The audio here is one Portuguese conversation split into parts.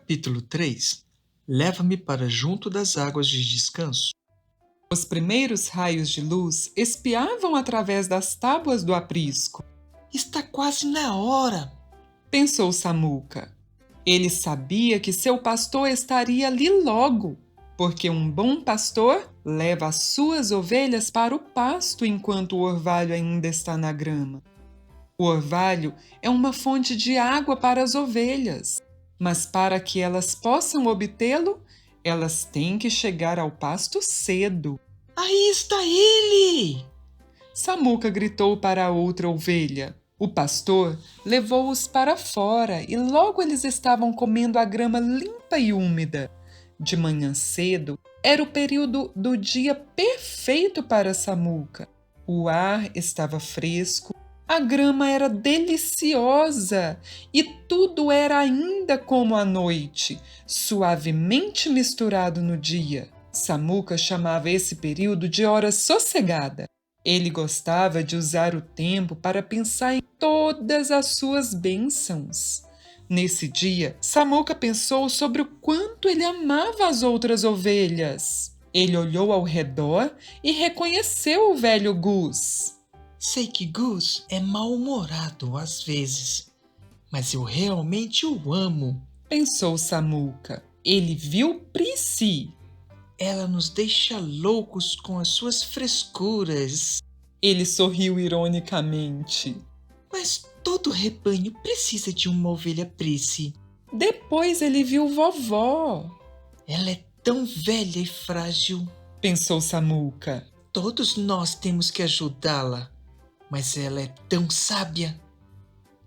Capítulo 3. Leva-me para junto das águas de descanso. Os primeiros raios de luz espiavam através das tábuas do aprisco, Está quase na hora. pensou Samuca. Ele sabia que seu pastor estaria ali logo, porque um bom pastor leva as suas ovelhas para o pasto enquanto o orvalho ainda está na grama. O orvalho é uma fonte de água para as ovelhas, mas para que elas possam obtê-lo, elas têm que chegar ao pasto cedo. Aí está ele! Samuca gritou para a outra ovelha. O pastor levou-os para fora e logo eles estavam comendo a grama limpa e úmida. De manhã cedo, era o período do dia perfeito para Samuca. O ar estava fresco, a grama era deliciosa e tudo era ainda como a noite, suavemente misturado no dia. Samuca chamava esse período de hora sossegada. Ele gostava de usar o tempo para pensar em todas as suas bênçãos. Nesse dia, Samuca pensou sobre o quanto ele amava as outras ovelhas. Ele olhou ao redor e reconheceu o velho Gus. Sei que Gus é mal-humorado às vezes, mas eu realmente o amo. Pensou Samuca. Ele viu Prissi. Ela nos deixa loucos com as suas frescuras. Ele sorriu ironicamente. Mas todo rebanho precisa de uma ovelha Prissy. Depois ele viu vovó. Ela é tão velha e frágil. Pensou Samuca. Todos nós temos que ajudá-la, mas ela é tão sábia.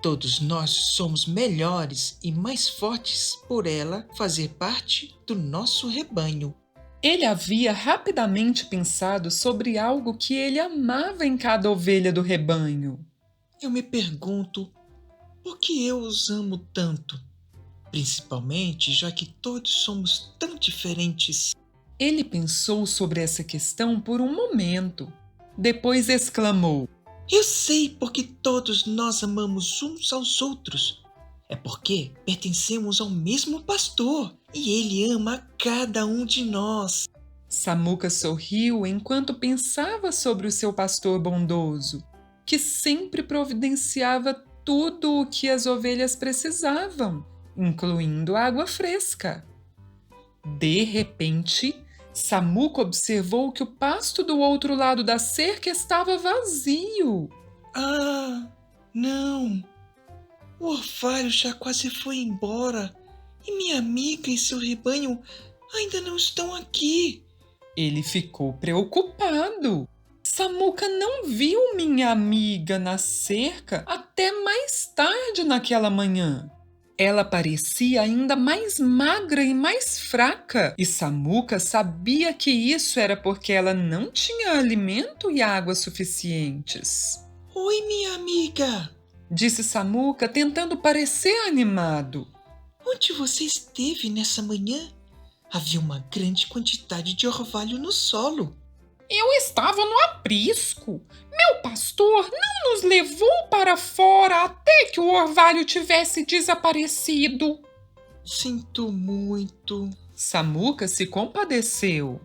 Todos nós somos melhores e mais fortes por ela fazer parte do nosso rebanho. Ele havia rapidamente pensado sobre algo que ele amava em cada ovelha do rebanho. Eu me pergunto por que eu os amo tanto, principalmente já que todos somos tão diferentes. Ele pensou sobre essa questão por um momento. Depois exclamou: Eu sei porque todos nós amamos uns aos outros. É porque pertencemos ao mesmo pastor e ele ama a cada um de nós. Samuca sorriu enquanto pensava sobre o seu pastor bondoso, que sempre providenciava tudo o que as ovelhas precisavam, incluindo água fresca. De repente, Samuca observou que o pasto do outro lado da cerca estava vazio. Ah, não! O orvalho já quase foi embora e minha amiga e seu rebanho ainda não estão aqui. Ele ficou preocupado. Samuca não viu minha amiga na cerca até mais tarde naquela manhã. Ela parecia ainda mais magra e mais fraca, e Samuca sabia que isso era porque ela não tinha alimento e água suficientes. Oi, minha amiga! Disse Samuca, tentando parecer animado. Onde você esteve nessa manhã? Havia uma grande quantidade de orvalho no solo. Eu estava no aprisco. Meu pastor não nos levou para fora até que o orvalho tivesse desaparecido. Sinto muito. Samuca se compadeceu.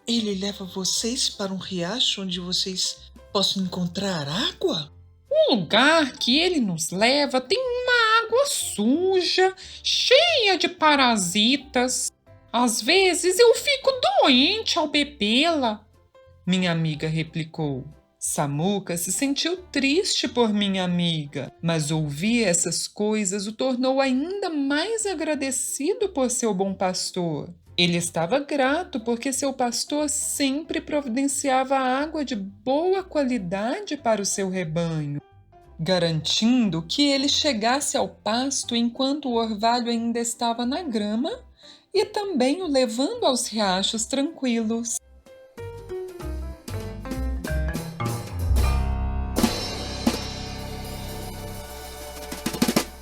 Ele leva vocês para um riacho onde vocês possam encontrar água? O lugar que ele nos leva tem uma água suja, cheia de parasitas. Às vezes eu fico doente ao bebê-la. Minha amiga replicou. Samuca se sentiu triste por minha amiga, mas ouvir essas coisas o tornou ainda mais agradecido por seu bom pastor. Ele estava grato porque seu pastor sempre providenciava água de boa qualidade para o seu rebanho, garantindo que ele chegasse ao pasto enquanto o orvalho ainda estava na grama e também o levando aos riachos tranquilos.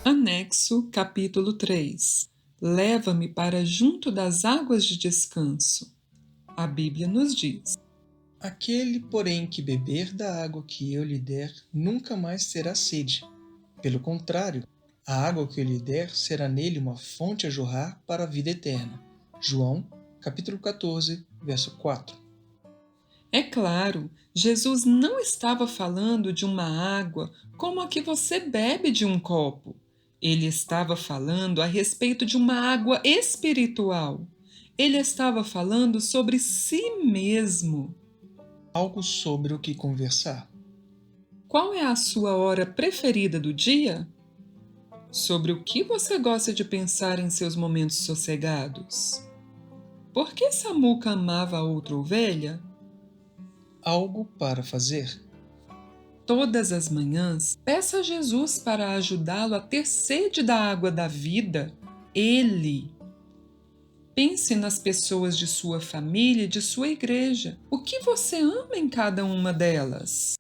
Anexo capítulo 3. Leva-me para junto das águas de descanso. A Bíblia nos diz: Aquele, porém, que beber da água que eu lhe der, nunca mais terá sede. Pelo contrário, A água que eu lhe der será nele uma fonte a jorrar para a vida eterna. João, capítulo 14, verso 4. É claro, Jesus não estava falando de uma água como a que você bebe de um copo. Ele estava falando a respeito de uma água espiritual. Ele estava falando sobre si mesmo. Algo sobre o que conversar. Qual é a sua hora preferida do dia? Sobre o que você gosta de pensar em seus momentos sossegados? Por que Samuca amava a outra ovelha? Algo para fazer. Todas as manhãs, peça a Jesus para ajudá-lo a ter sede da água da vida. Ele. Pense nas pessoas de sua família e de sua igreja. O que você ama em cada uma delas?